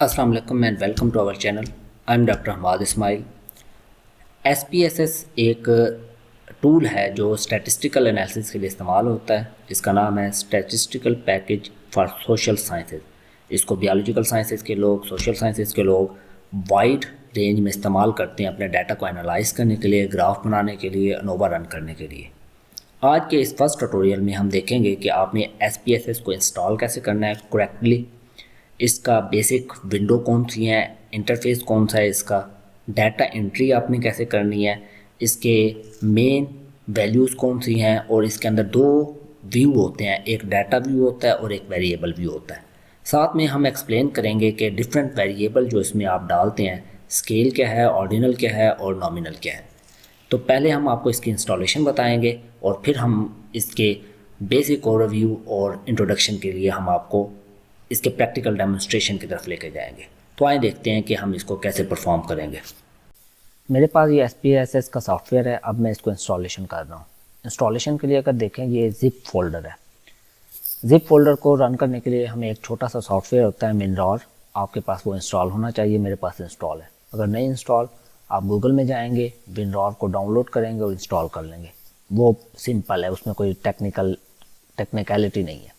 अस्सलाम वालेकुम and welcome to our channel. I am doctor Hamad Ismail. SPSS एक टूल है जो स्टैटिस्टिकल एनालिसिस के लिए इस्तेमाल होता है। इसका नाम है statistical package for social sciences. इसको बायोलॉजिकल साइंसेज के लोग, सोशल साइंसेज के लोग वाइड रेंज में इस्तेमाल करते हैं अपने डाटा को एनालाइज करने के लिए, ग्राफ बनाने के लिए, अनोवा रन करने के लिए। आज के इस फर्स्ट ट्यूटोरियल में हम देखेंगे कि आपने SPSS को इंस्टॉल कैसे करना है करेक्टली, इसका बेसिक विंडो कौन सी है, इंटरफेस कौन सा है, इसका डाटा एंट्री आपने कैसे करनी है, इसके मेन वैल्यूज़ कौन सी हैं, और इसके अंदर दो व्यू होते हैं, एक डाटा व्यू होता है और एक वेरिएबल व्यू होता है। साथ में हम एक्सप्लेन करेंगे कि डिफरेंट वेरिएबल जो इसमें आप डालते हैं, स्केल क्या है, ऑर्डिनल क्या है और नॉमिनल क्या है। तो पहले हम आपको इसकी इंस्टॉलेशन बताएंगे और फिर हम इसके बेसिक ओवरव्यू और इंट्रोडक्शन के लिए हम आपको इसके प्रैक्टिकल डेमोन्स्ट्रेशन की तरफ लेके जाएंगे। तो आइए देखते हैं कि हम इसको कैसे परफॉर्म करेंगे। मेरे पास ये SPSS का सॉफ्टवेयर है। अब मैं इसको इंस्टॉलेशन कर रहा हूँ। इंस्टॉलेशन के लिए अगर देखें, ये जिप फोल्डर है। जिप फोल्डर को रन करने के लिए हमें एक छोटा सा सॉफ्टवेयर होता है मिनरॉर, आपके पास वो इंस्टॉल होना चाहिए। मेरे पास इंस्टॉल है। अगर नहीं इंस्टॉल, आप गूगल में जाएंगे, मिनरॉर को डाउनलोड करेंगे और इंस्टॉल कर लेंगे। वो सिंपल है, उसमें कोई टेक्निकलिटी नहीं है।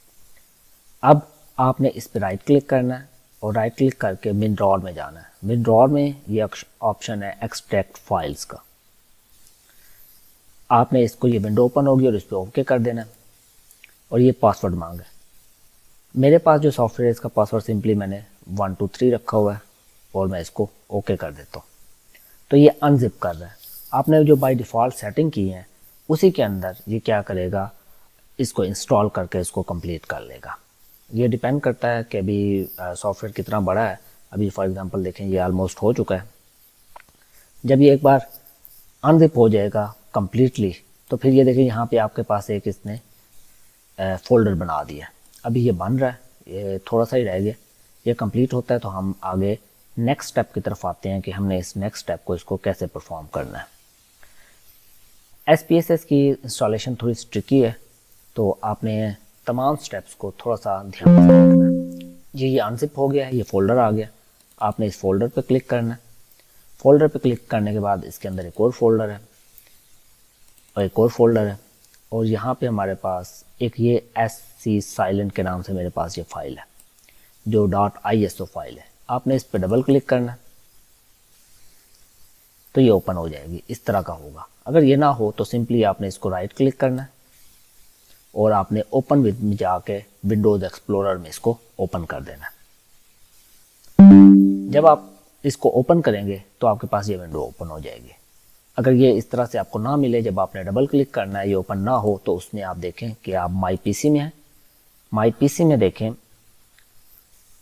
अब आपने इस पर राइट क्लिक करना है और राइट क्लिक करके मिनरॉर में जाना है। मिनरॉर में ये ऑप्शन है एक्सट्रैक्ट फाइल्स का। आपने इसको, ये विंडो ओपन होगी और इस पर ओके कर देना है और ये पासवर्ड मांगे। मेरे पास जो सॉफ्टवेयर है इसका पासवर्ड सिंपली मैंने 123 रखा हुआ है और मैं इसको ओके कर देता हूँ। तो ये अनजिप कर रहा है। आपने जो बाय डिफ़ॉल्ट सेटिंग की है उसी के अंदर ये क्या करेगा, इसको इंस्टॉल करके इसको कंप्लीट कर लेगा। ये डिपेंड करता है कि अभी सॉफ्टवेयर कितना बड़ा है। अभी फॉर एग्जांपल देखें, ये ऑलमोस्ट हो चुका है। जब ये एक बार अनजिप हो जाएगा कम्प्लीटली, तो फिर ये देखिए यहाँ पे आपके पास एक इसने फ़ोल्डर बना दिया। अभी ये बन रहा है, ये थोड़ा सा ही रह गया। ये कंप्लीट होता है तो हम आगे नेक्स्ट स्टेप की तरफ आते हैं कि हमने इस नेक्स्ट स्टेप को इसको कैसे परफॉर्म करना है। SPSS की इंस्टॉलेशन थोड़ी ट्रिकी है, तो आपने तमाम स्टेप्स को थोड़ा सा ध्यान से देखना है। ये अनजिप हो गया है, ये फ़ोल्डर आ गया। आपने इस फोल्डर पे क्लिक करना है। फ़ोल्डर पे क्लिक करने के बाद इसके अंदर एक और फोल्डर है और एक और फोल्डर है, और यहाँ पे हमारे पास एक ये SC साइलेंट के नाम से मेरे पास ये फाइल है जो .iso फाइल है। आपने इस पर डबल क्लिक करना है तो ये ओपन हो जाएगी। इस तरह का होगा। अगर ये ना हो तो सिंपली आपने इसको राइट क्लिक करना है और आपने ओपन विद में जाके विंडोज़ एक्सप्लोरर में इसको ओपन कर देना। जब आप इसको ओपन करेंगे तो आपके पास ये विंडो ओपन हो जाएगी। अगर ये इस तरह से आपको ना मिले, जब आपने डबल क्लिक करना है, ये ओपन ना हो, तो उसमें आप देखें कि आप माई पीसी में हैं। माई पीसी में देखें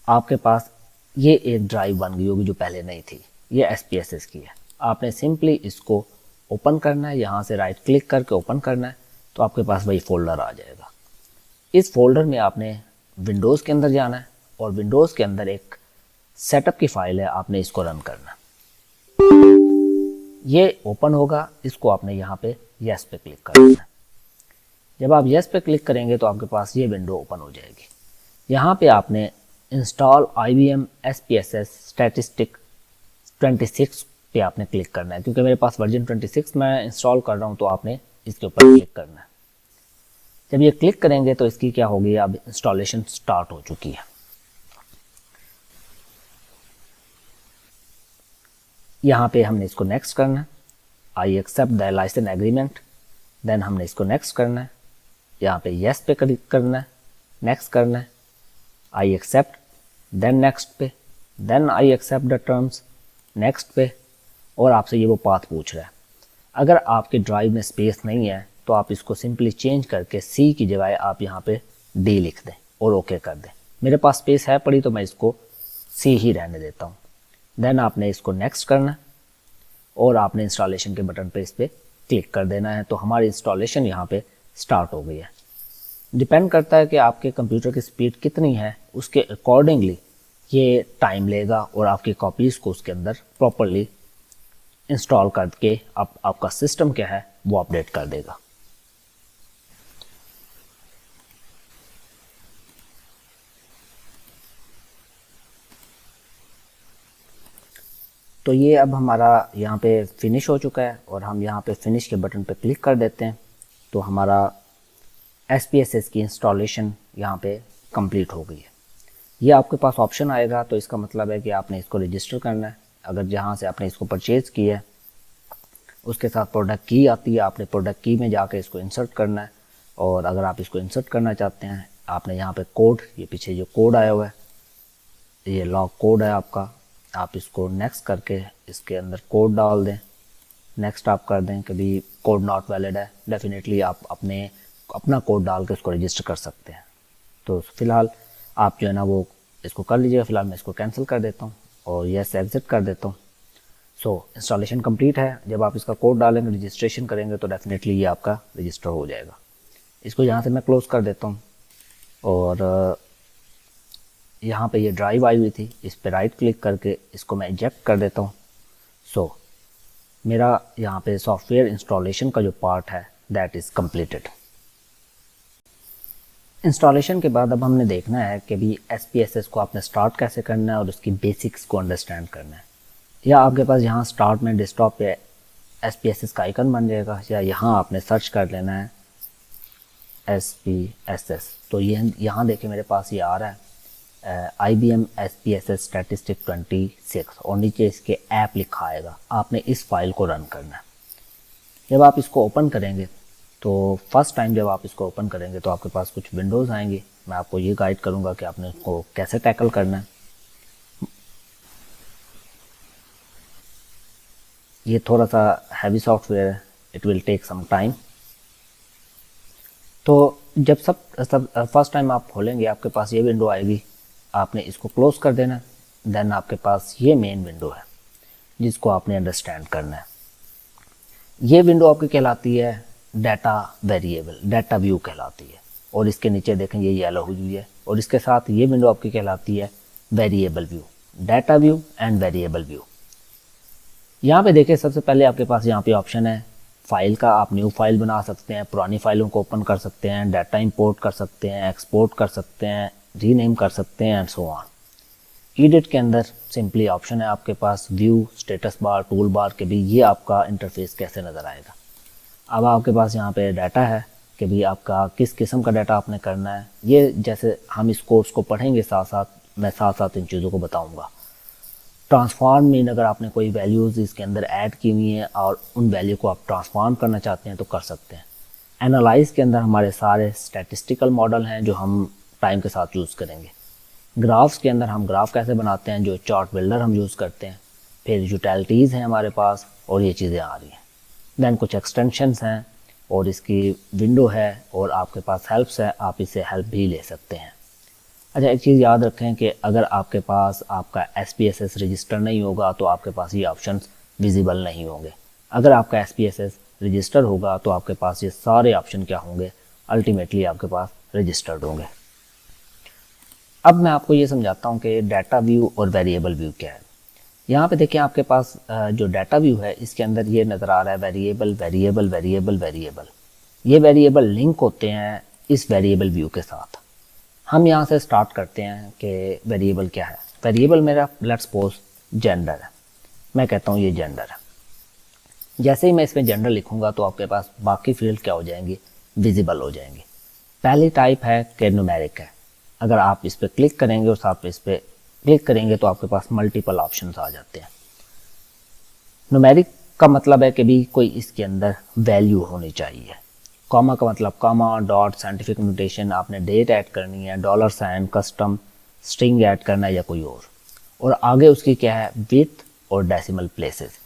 आपके पास ये एक ड्राइव बन गई होगी जो पहले नहीं थी। ये SPSS की है। आपने सिंपली इसको ओपन करना है, यहाँ से राइट क्लिक करके ओपन करना है तो आपके पास वही फोल्डर आ जाएगा। इस फोल्डर में आपने विंडोज़ के अंदर जाना है और विंडोज़ के अंदर एक सेटअप की फाइल है, आपने इसको रन करना। ये ओपन होगा, इसको आपने यहाँ पे यस पे क्लिक कर देना। जब आप यस पे क्लिक करेंगे तो आपके पास ये विंडो ओपन हो जाएगी। यहाँ पे आपने इंस्टॉल IBM SPSS स्टैटिस्टिक 26 पे आपने क्लिक करना है, क्योंकि मेरे पास वर्जन 26 मैं इंस्टॉल कर रहा हूँ, तो आपने इसके ऊपर क्लिक करना है। जब ये क्लिक करेंगे तो इसकी क्या होगी, अब इंस्टॉलेशन स्टार्ट हो चुकी है। यहाँ पे हमने इसको नेक्स्ट करना है, I accept the license agreement. Then हमने इसको नेक्स्ट करना है, यहाँ पे येस पे क्लिक करना है, नेक्स्ट करना है, आई एक्सेप्ट, देन नेक्स्ट पे, then I accept the terms, next पे, और आपसे ये वो पाथ पूछ रहा है। अगर आपके ड्राइव में स्पेस नहीं है तो आप इसको सिंपली चेंज करके C की जगह आप यहाँ पे D लिख दें और ओके कर दें। मेरे पास स्पेस है पड़ी तो मैं इसको C ही रहने देता हूँ। देन आपने इसको नेक्स्ट करना और आपने इंस्टॉलेशन के बटन पे इस पर क्लिक कर देना है। तो हमारी इंस्टॉलेशन यहाँ पे स्टार्ट हो गई है। डिपेंड करता है कि आपके कंप्यूटर की स्पीड कितनी है, उसके अकॉर्डिंगली ये टाइम लेगा और आपकी कॉपीज़ को उसके अंदर प्रॉपरली इंस्टॉल करके आपका सिस्टम क्या है वो अपडेट कर देगा। तो ये अब हमारा यहाँ पे फिनिश हो चुका है और हम यहाँ पे फिनिश के बटन पे क्लिक कर देते हैं तो हमारा SPSS की इंस्टॉलेशन यहाँ पे कंप्लीट हो गई है। ये आपके पास ऑप्शन आएगा तो इसका मतलब है कि आपने इसको रजिस्टर करना है। अगर जहाँ से आपने इसको परचेज़ किया है उसके साथ प्रोडक्ट की आती है, आपने प्रोडक्ट की में जाकर इसको इंसर्ट करना है। और अगर आप इसको इंसर्ट करना चाहते हैं आपने यहाँ पे कोड, ये पीछे जो कोड आया हुआ है ये लॉग कोड है आपका, आप इसको नेक्स्ट करके इसके अंदर कोड डाल दें, नेक्स्ट आप कर दें। कभी कोड नॉट वैलिड है, डेफिनेटली आप अपना कोड डाल के इसको रजिस्टर कर सकते हैं। तो फ़िलहाल आप जो है ना वो इसको कर लीजिएगा। फ़िलहाल मैं इसको कैंसिल कर देता हूँ और यस एग्ज़िट कर देता हूँ। सो इंस्टॉलेशन कंप्लीट है। जब आप इसका कोड डालेंगे, रजिस्ट्रेशन करेंगे तो डेफिनेटली ये आपका रजिस्टर हो जाएगा। इसको यहाँ से मैं क्लोज़ कर देता हूँ और यहाँ पे ये ड्राइव आई हुई थी, इस पे राइट क्लिक करके इसको मैं इजेक्ट कर देता हूँ। सो मेरा यहाँ पे सॉफ्टवेयर इंस्टॉलेशन का जो पार्ट है दैट इज़ कंप्लीटेड। इंस्टॉलेशन के बाद अब हमने देखना है कि भी SPSS को आपने स्टार्ट कैसे करना है और उसकी बेसिक्स को अंडरस्टैंड करना है। या आपके पास यहाँ स्टार्ट में डेस्कटॉप पे SPSS का आइकन बन जाएगा, या यहाँ आपने सर्च कर लेना है SPSS। तो ये यहाँ देखें मेरे पास ये आ रहा है IBM SPSS स्टैटिस्टिक 26 और नीचे इसके ऐप लिखा आएगा। आपने इस फाइल को रन करना है। जब आप इसको ओपन करेंगे तो फर्स्ट टाइम जब आप इसको ओपन करेंगे तो आपके पास कुछ विंडोज़ आएंगी। मैं आपको ये गाइड करूँगा कि आपने इसको कैसे टैकल करना है। ये थोड़ा सा हैवी सॉफ्टवेयर है, it will take some time. तो जब सब फर्स्ट टाइम आप खोलेंगे आपके पास ये विंडो आएगी, आपने इसको क्लोज कर देना। देन आपके पास ये मेन विंडो है जिसको आपने अंडरस्टैंड करना है। ये विंडो आपकी कहलाती है डाटा वेरिएबल, डाटा व्यू कहलाती है। और इसके नीचे देखें ये येलो हुई है और इसके साथ ये विंडो आपकी कहलाती है variable view, data view and variable view. यहाँ पे देखें सबसे पहले आपके पास यहाँ पे ऑप्शन है फाइल का। आप न्यू फाइल बना सकते हैं, पुरानी फाइलों को ओपन कर सकते हैं, डाटा इंपोर्ट कर सकते हैं, एक्सपोर्ट कर सकते हैं, रीनेम कर सकते हैं एंड सो ऑन। एडिट के अंदर सिंपली ऑप्शन है आपके पास view, status bar, tool bar के भी ये आपका इंटरफेस कैसे नज़र आएगा। अब आपके पास यहाँ पे डाटा है कि भी आपका किस किस्म का डाटा आपने करना है। ये जैसे हम इस कोर्स को पढ़ेंगे साथ साथ मैं साथ साथ इन चीज़ों को बताऊँगा। ट्रांसफॉर्म मीन अगर आपने कोई वैल्यूज़ इसके अंदर ऐड की हुई हैं और उन वैल्यू को आप ट्रांसफॉर्म करना चाहते हैं तो कर सकते हैं। एनालाइज के अंदर हमारे सारे स्टैटिस्टिकल मॉडल हैं जो हम टाइम के साथ यूज़ करेंगे। ग्राफ्स के अंदर हम ग्राफ कैसे बनाते हैं, जो चार्ट बिल्डर हम यूज़ करते हैं। फिर यूटिलिटीज़ हैं हमारे पास और ये चीज़ें आ रही हैं। दैन कुछ एक्सटेंशंस हैं और इसकी विंडो है और आपके पास हेल्प्स है, आप इससे हेल्प भी ले सकते हैं। अच्छा, एक चीज़ याद रखें कि अगर आपके पास आपका SPSS रजिस्टर नहीं होगा तो आपके पास ये ऑप्शंस विजिबल नहीं होंगे। अगर आपका SPSS रजिस्टर होगा तो आपके पास ये सारे ऑप्शन क्या होंगे, अल्टीमेटली आपके पास रजिस्टर्ड होंगे। अब मैं आपको ये समझाता हूँ कि डाटा व्यू और वेरिएबल व्यू क्या है। यहाँ पे देखिए आपके पास जो डाटा व्यू है इसके अंदर ये नज़र आ रहा है वेरिएबल वेरिएबल वेरिएबल वेरिएबल। ये वेरिएबल लिंक होते हैं इस वेरिएबल व्यू के साथ। हम यहाँ से स्टार्ट करते हैं कि वेरिएबल क्या है। वेरिएबल मेरा लेट्स सपोज जेंडर है, मैं कहता हूँ ये जेंडर है। जैसे ही मैं इसमें जेंडर लिखूँगा तो आपके पास बाकी फील्ड क्या हो जाएंगी, विजिबल हो जाएंगी। पहली टाइप है कि न्यूमेरिक है। अगर आप इस पर क्लिक करेंगे और आप इस पर क्लिक करेंगे तो आपके पास मल्टीपल ऑप्शंस आ जाते हैं। न्यूमेरिक का मतलब है कि भी कोई इसके अंदर वैल्यू होनी चाहिए। कॉमा का मतलब कॉमा, डॉट, साइंटिफिक नोटेशन, आपने डेट ऐड करनी है, dollar sign, custom, string add करना है या कोई और आगे उसकी क्या है विथ और डेसिमल प्लेसेस।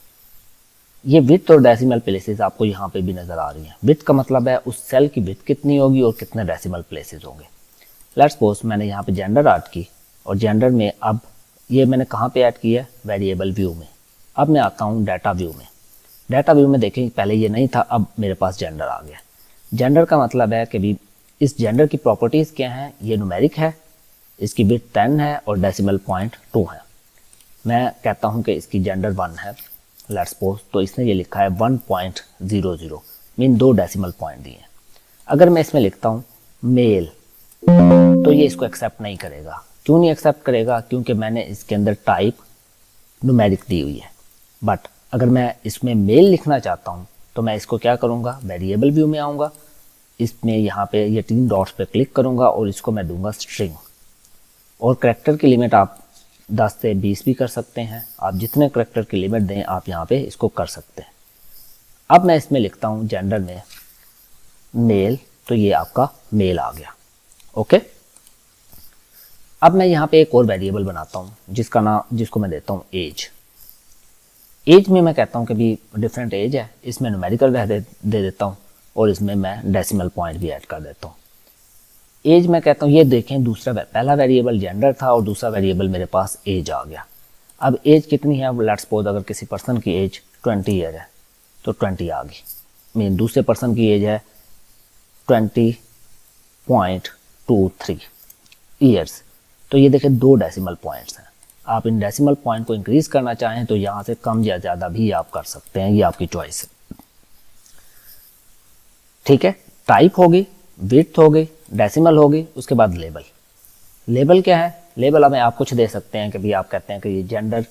ये विथ और डेसिमल प्लेसेस आपको यहाँ पे भी नज़र आ रही हैं। विथ का मतलब है उस सेल की विथ कितनी होगी और कितने डेसिमल प्लेसेस होंगे। लेट्स सपोज मैंने यहाँ पे जेंडर ऐड की और जेंडर में अब ये मैंने कहाँ पे ऐड की है, वेरिएबल व्यू में। अब मैं आता हूँ डाटा व्यू में। डाटा व्यू में देखें पहले ये नहीं था, अब मेरे पास जेंडर आ गया। जेंडर का मतलब है कि भी इस जेंडर की प्रॉपर्टीज़ क्या हैं, ये न्यूमेरिक है, इसकी विथ 10 है और डेसिमल पॉइंट 2 है। मैं कहता हूँ कि इसकी जेंडर 1 है लेट्स सपोज, तो इसने ये लिखा है 1.00 मीन 2 डेसिमल पॉइंट दिए हैं। अगर मैं इसमें लिखता हूँ मेल तो ये इसको एक्सेप्ट नहीं करेगा। क्यों नहीं एक्सेप्ट करेगा, क्योंकि मैंने इसके अंदर टाइप न्यूमेरिक दी हुई है। बट अगर मैं इसमें मेल लिखना चाहता हूँ तो मैं इसको क्या करूँगा, वेरिएबल व्यू में आऊँगा, इसमें यहाँ पे ये 3 डॉट्स पे क्लिक करूँगा और इसको मैं दूंगा स्ट्रिंग। और करैक्टर की लिमिट आप 10 से 20 भी कर सकते हैं, आप जितने करैक्टर की लिमिट दें आप यहाँ पे इसको कर सकते हैं। अब मैं इसमें लिखता हूँ जेंडर में मेल, तो ये आपका मेल आ गया। ओके, अब मैं यहाँ पे एक और वेरिएबल बनाता हूँ जिसको मैं देता हूँ एज। एज में मैं कहता हूँ कि भी डिफरेंट एज है, इसमें न्यूमेरिकल दे देता हूँ और इसमें मैं डेसिमल पॉइंट भी ऐड कर देता हूँ। एज मैं कहता हूँ, ये देखें पहला वेरिएबल जेंडर था और दूसरा वेरिएबल मेरे पास एज आ गया। अब एज कितनी है, लेट्स सपोज अगर किसी पर्सन की एज 20 ईयर है तो 20 आ गई, मीन दूसरे पर्सन की एज है 20.23 ईयर्स, तो ये देखें 2 डेसिमल पॉइंट्स हैं। आप इन डेसिमल पॉइंट को इंक्रीज करना चाहें तो यहाँ से कम या ज़्यादा भी आप कर सकते हैं, ये आपकी चॉइस है। ठीक है, टाइप होगी, विड्थ होगी, डेसिमल होगी, उसके बाद लेबल। लेबल क्या है, लेबल हमें आप कुछ दे सकते हैं कि भी आप कहते हैं कि ये जेंडर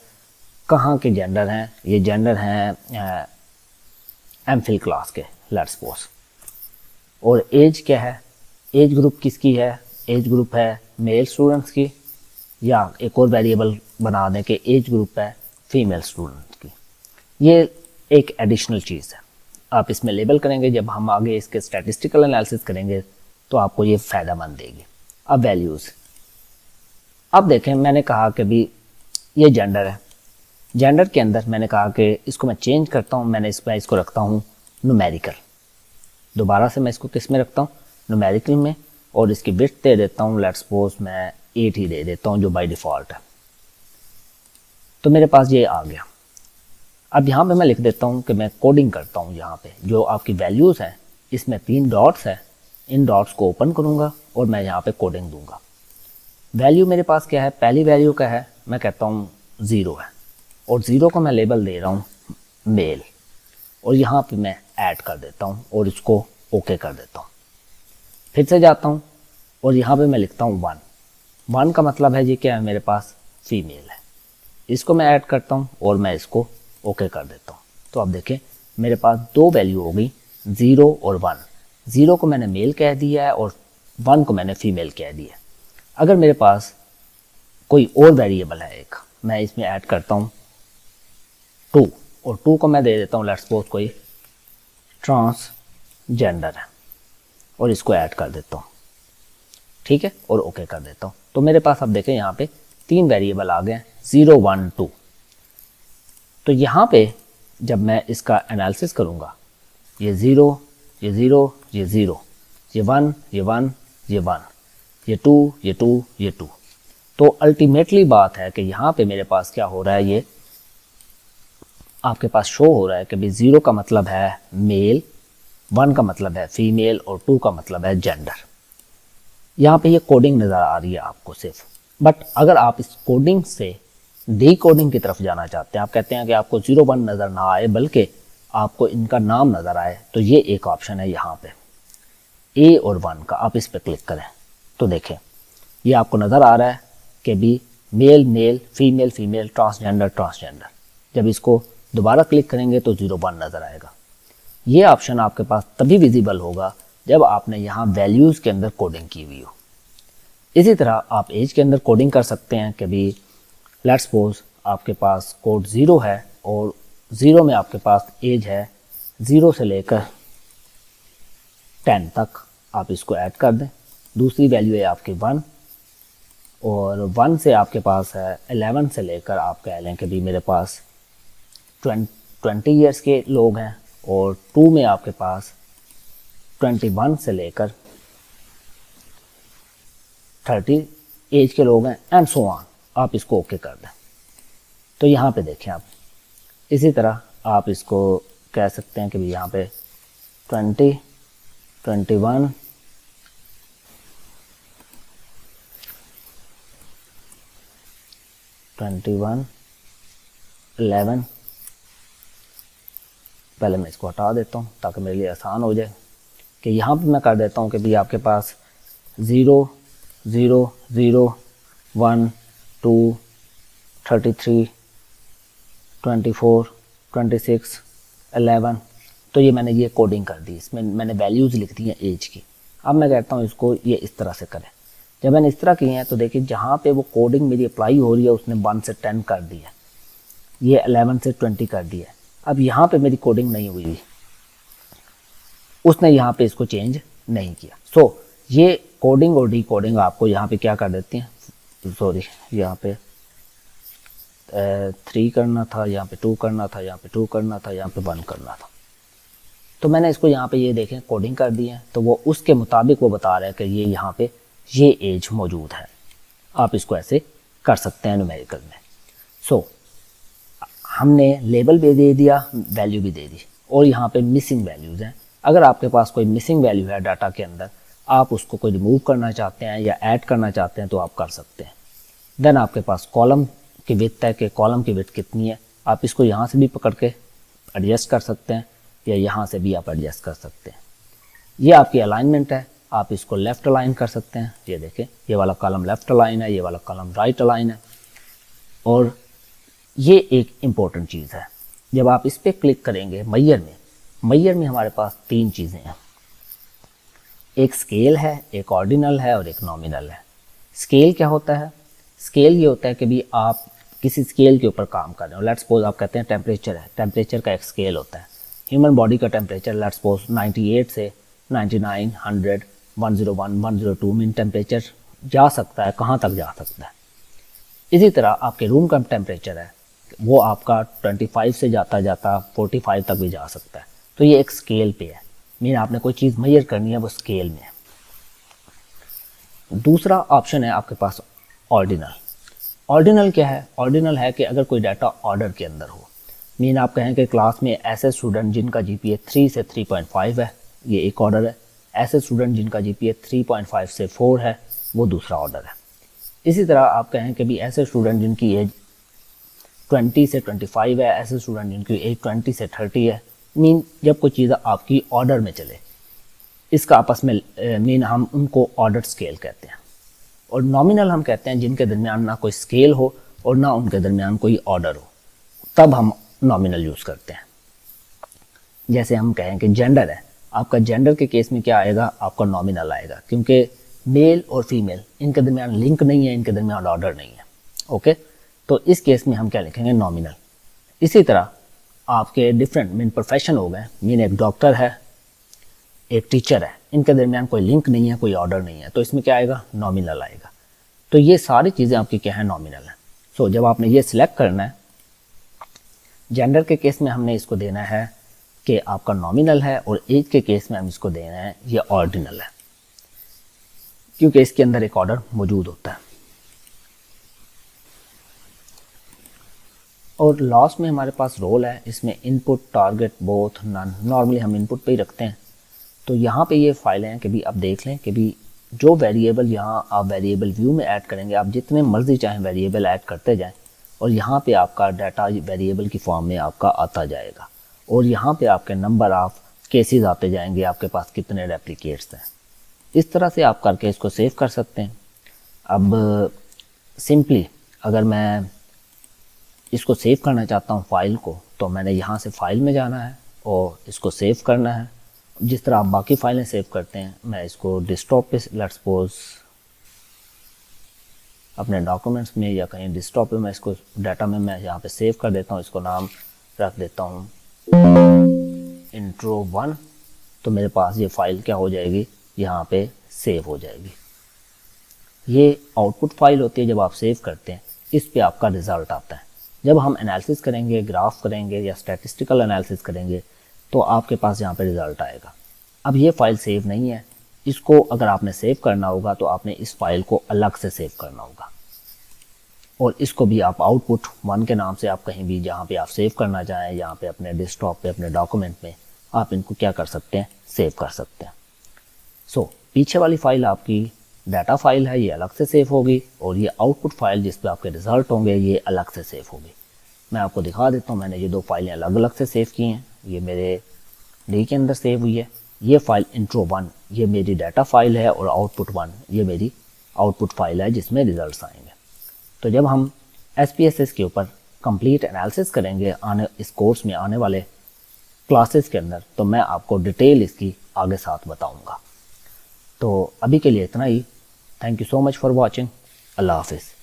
कहाँ के जेंडर हैं, ये जेंडर हैं एमफिल क्लास के लेट्स सपोज। और एज क्या है, एज ग्रुप किसकी है, एज ग्रुप है मेल स्टूडेंट्स की, या एक और वेरिएबल बना दें कि एज ग्रुप है फीमेल स्टूडेंट की। ये एक एडिशनल चीज़ है, आप इसमें लेबल करेंगे, जब हम आगे इसके स्टैटिस्टिकल एनालिसिस करेंगे तो आपको ये फ़ायदेमंद देगी। अब वैल्यूज़, अब देखें मैंने कहा कि भी ये जेंडर है, जेंडर के अंदर मैंने कहा कि इसको मैं चेंज करता हूँ, मैंने इसको रखता हूँ न्यूमेरिकल। दोबारा से मैं इसको किस में रखता हूँ, न्यूमेरिकल में, और इसकी विड्थ दे देता हूँ लेट्स सपोज मैं 8 ही दे देता हूँ जो बाय डिफ़ॉल्ट है। तो मेरे पास ये आ गया। अब यहाँ पे मैं लिख देता हूँ कि मैं कोडिंग करता हूँ, यहाँ पे जो आपकी वैल्यूज़ हैं इसमें 3 डॉट्स हैं, इन डॉट्स को ओपन करूँगा और मैं यहाँ पे कोडिंग दूंगा। वैल्यू मेरे पास क्या है, पहली वैल्यू क्या है, मैं कहता हूँ 0 है, और 0 को मैं लेबल दे रहा हूँ मेल, और यहाँ पे मैं ऐड कर देता हूँ और इसको ओके कर देता हूँ। फिर से जाता हूँ और यहाँ पे मैं लिखता हूँ 1 का मतलब है ये क्या है, मेरे पास फीमेल है, इसको मैं ऐड करता हूँ और मैं इसको ओके कर देता हूँ। तो अब देखें मेरे पास 2 वैल्यू हो गई, 0 और 1। 0 को मैंने मेल कह दिया है और 1 को मैंने फीमेल कह दिया है। अगर मेरे पास कोई और वेरिएबल है एक, मैं इसमें ऐड करता हूँ 2, और 2 को मैं दे देता हूँ लेट्स सपोज कोई ट्रांसजेंडर है, और इसको ऐड कर देता हूँ, ठीक है, और ओके कर देता हूँ। तो मेरे पास अब देखें यहाँ पे 3 वेरिएबल आ गए, 0, 1, 2। तो यहाँ पे जब मैं इसका एनालिसिस करूँगा, ये 0, ये 0, ये 0, ये 1, ये 1, ये 1, ये 2, ये 2, ये 2। तो अल्टीमेटली बात है कि यहाँ पे मेरे पास क्या हो रहा है, ये आपके पास शो हो रहा है कि भाई 0 का मतलब है मेल, 1 का मतलब है फीमेल और 2 का मतलब है जेंडर। यहाँ पे ये कोडिंग नज़र आ रही है आपको सिर्फ, बट अगर आप इस कोडिंग से डी कोडिंग की तरफ जाना चाहते हैं, आप कहते हैं कि आपको 0, 1 नज़र ना आए बल्कि आपको इनका नाम नज़र आए, तो ये एक ऑप्शन है यहाँ पे ए और 1 का, आप इस पर क्लिक करें तो देखें ये आपको नज़र आ रहा है कि भी male male, female female, transgender transgender. जब इसको दोबारा क्लिक करेंगे तो 0, 1 नज़र आएगा। ये ऑप्शन आपके पास तभी विजिबल होगा जब आपने यहाँ वैल्यूज़ के अंदर कोडिंग की हुई हो। इसी तरह आप एज के अंदर कोडिंग कर सकते हैं कि भी लेट्स सपोज आपके पास कोड 0 है और 0 में आपके पास एज है 0 से लेकर 10 तक, आप इसको ऐड कर दें। दूसरी वैल्यू है आपकी 1, और 1 से आपके पास है 11 से लेकर आप कह लें कि भी मेरे पास 20 ईयर्स के लोग हैं, और 2 में आपके पास 21 से लेकर 30 एज के लोग हैं, एंड सो ऑन। आप इसको ओके कर दें। तो यहाँ पे देखें आप, इसी तरह आप इसको कह सकते हैं कि भी यहाँ पे 20, 21, 21, 11। पहले मैं इसको हटा देता हूँ ताकि मेरे लिए आसान हो जाए कि यहाँ पे मैं कर देता हूँ कि भी आपके पास 0, 0, 0, 1, 2, 33, 24, 26, 11, तो ये मैंने ये कोडिंग कर दी, इसमें मैंने वैल्यूज़ लिख दी हैं एज की। अब मैं कहता हूँ इसको ये इस तरह से करें। जब मैंने इस तरह किए हैं तो देखिए जहाँ पे वो कोडिंग मेरी अप्लाई हो रही है उसने 1 से 10 कर दिया, ये 11 से 20 कर दिया। अब यहाँ पे मेरी कोडिंग नहीं हुई थी, उसने यहाँ पे इसको चेंज नहीं किया। सो ये कोडिंग और डी कोडिंग आपको यहाँ पे क्या कर देती हैं, सॉरी यहाँ पे 3 करना था, यहाँ पे 2 करना था, यहाँ पे 2 करना था, यहाँ पे 1 करना था। तो मैंने इसको यहाँ पे ये देखें कोडिंग कर दी है, तो वो उसके मुताबिक वो बता रहा है कि ये यहाँ पे ये एज मौजूद है। आप इसको ऐसे कर सकते हैं न्यूमेरिकल में। सो हमने लेबल भी दे दिया, वैल्यू भी दे दी, और यहाँ पे मिसिंग वैल्यूज़ हैं। अगर आपके पास कोई मिसिंग वैल्यू है डाटा के अंदर, आप उसको कोई रिमूव करना चाहते हैं या ऐड करना चाहते हैं तो आप कर सकते हैं। देन आपके पास कॉलम की विड्थ है कि कॉलम की विड्थ कितनी है, आप इसको यहाँ से भी पकड़ के एडजस्ट कर सकते हैं या यहाँ से भी आप एडजस्ट कर सकते हैं। ये आपकी अलाइनमेंट है, आप इसको लेफ़्ट अलाइन कर सकते हैं। ये देखें, ये वाला कॉलम लेफ़्ट अलाइन है, ये वाला कॉलम राइट अलाइन है। और ये एक इम्पोर्टेंट चीज़ है, जब आप इस पर क्लिक करेंगे मैयर में हमारे पास 3 चीज़ें हैं, एक स्केल है, एक ऑर्डिनल है और एक नॉमिनल है। स्केल क्या होता है? स्केल ये होता है कि भी आप किसी स्केल के ऊपर काम कर रहे हो। लेट्स सपोज आप कहते हैं टेम्परेचर है, टेम्परेचर का एक स्केल होता है। ह्यूमन बॉडी का टेम्परेचर लेट्स सपोज 98 से 99, 100, 101, 102 मीन टेम्परेचर जा सकता है, कहाँ तक जा सकता है। इसी तरह आपके रूम का टेम्परेचर है, वो आपका 25 से जाता 45 तक भी जा सकता है। तो ये एक स्केल पे है, मीन आपने कोई चीज़ मेजर करनी है वो स्केल में है। दूसरा ऑप्शन है आपके पास ऑर्डिनल। ऑर्डिनल क्या है? ऑर्डिनल है कि अगर कोई डाटा ऑर्डर के अंदर हो, मीन आप कहें कि क्लास में ऐसे स्टूडेंट जिनका जीपीए 3 से 3.5 है, ये एक ऑर्डर है। ऐसे स्टूडेंट जिनका जीपीए 3.5 से 4 है, वो दूसरा ऑर्डर है। इसी तरह आप कहें कि भी ऐसे स्टूडेंट जिनकी एज 20 से 25 है, ऐसे स्टूडेंट जिनकी एज 20 से 30 है। मीन जब कोई चीज़ आपकी ऑर्डर में चले, इसका आपस में मीन हम उनको ऑर्डर स्केल कहते हैं। और नॉमिनल हम कहते हैं जिनके दरमियान ना कोई स्केल हो और ना उनके दरमियान कोई ऑर्डर हो, तब हम नॉमिनल यूज़ करते हैं। जैसे हम कहें कि जेंडर है, आपका जेंडर के केस में क्या आएगा? आपका नॉमिनल आएगा, क्योंकि मेल और फीमेल इनके दरमियान लिंक नहीं है, इनके दरमियान ऑर्डर नहीं है। ओके, तो इस केस में हम क्या लिखेंगे? नॉमिनल। इसी तरह आपके डिफरेंट मीन प्रोफेशन हो गए, मीन एक डॉक्टर है, एक टीचर है, इनके दरमियान कोई लिंक नहीं है, कोई ऑर्डर नहीं है, तो इसमें क्या आएगा? नॉमिनल आएगा। तो ये सारी चीज़ें आपकी क्या है? नॉमिनल है। सो जब आपने ये सिलेक्ट करना है, जेंडर के केस में हमने इसको देना है कि आपका नॉमिनल है, और एज के केस में हम इसको देना है ये ऑर्डिनल है, क्योंकि इसके अंदर एक ऑर्डर मौजूद होता है। और लास्ट में हमारे पास रोल है, इसमें input, target, both, none. Normally हम इनपुट पे ही रखते हैं। तो यहाँ पे ये फाइलें हैं कि भी आप देख लें कि भी जो वेरिएबल यहाँ आप वेरिएबल व्यू में ऐड करेंगे, आप जितने मर्जी चाहें वेरिएबल ऐड करते जाएं, और यहाँ पे आपका डाटा वेरिएबल की फॉर्म में आपका आता जाएगा, और यहाँ पे आपके नंबर ऑफ केसेस आते जाएंगे, आपके पास कितने रेप्लिकेट्स हैं। इस तरह से आप करके इसको सेव कर सकते हैं। अब सिंपली अगर मैं इसको सेव करना चाहता हूँ फाइल को, तो मैंने यहाँ से फाइल में जाना है और इसको सेव करना है। जिस तरह आप बाकी फाइलें सेव करते हैं, मैं इसको डेस्कटॉप पे लेट्स सपोज अपने डॉक्यूमेंट्स में या कहीं डेस्कटॉप पे मैं इसको डाटा में मैं यहाँ पे सेव कर देता हूँ। इसको नाम रख देता हूँ इंट्रो 1। तो मेरे पास ये फाइल क्या हो जाएगी? यहाँ पे सेव हो जाएगी। ये आउटपुट फाइल होती है, जब आप सेव करते हैं इस पे आपका रिज़ल्ट आता है। जब हम एनालिसिस करेंगे, ग्राफ करेंगे या स्टैटिस्टिकल एनालिसिस करेंगे, तो आपके पास यहाँ पे रिज़ल्ट आएगा। अब ये फ़ाइल सेव नहीं है, इसको अगर आपने सेव करना होगा तो आपने इस फाइल को अलग से सेव करना होगा, और इसको भी आप आउटपुट 1 के नाम से आप कहीं भी जहाँ पे आप सेव करना चाहें, यहाँ पे अपने डेस्कटॉप पे, अपने डॉक्यूमेंट में आप इनको क्या कर सकते हैं? सेव कर सकते हैं। सो पीछे वाली फ़ाइल आपकी डाटा फाइल है, ये अलग से सेव होगी, और ये आउटपुट फाइल जिस पे आपके रिज़ल्ट होंगे ये अलग से सेव होगी। मैं आपको दिखा देता हूँ, मैंने ये 2 फाइलें अलग अलग से सेव की हैं। ये मेरे डी के अंदर सेव हुई है। ये फाइल इंट्रो 1 ये मेरी डाटा फाइल है, और आउटपुट 1 ये मेरी आउटपुट फाइल है जिसमें रिजल्ट्स आएंगे। तो जब हम SPSS के ऊपर कंप्लीट एनालिसिस करेंगे आने इस कोर्स में आने वाले क्लासेस के अंदर, तो मैं आपको डिटेल इसकी आगे साथ बताऊंगा। तो अभी के लिए इतना ही। Thank you so much for watching. अल्लाह हाफिज़।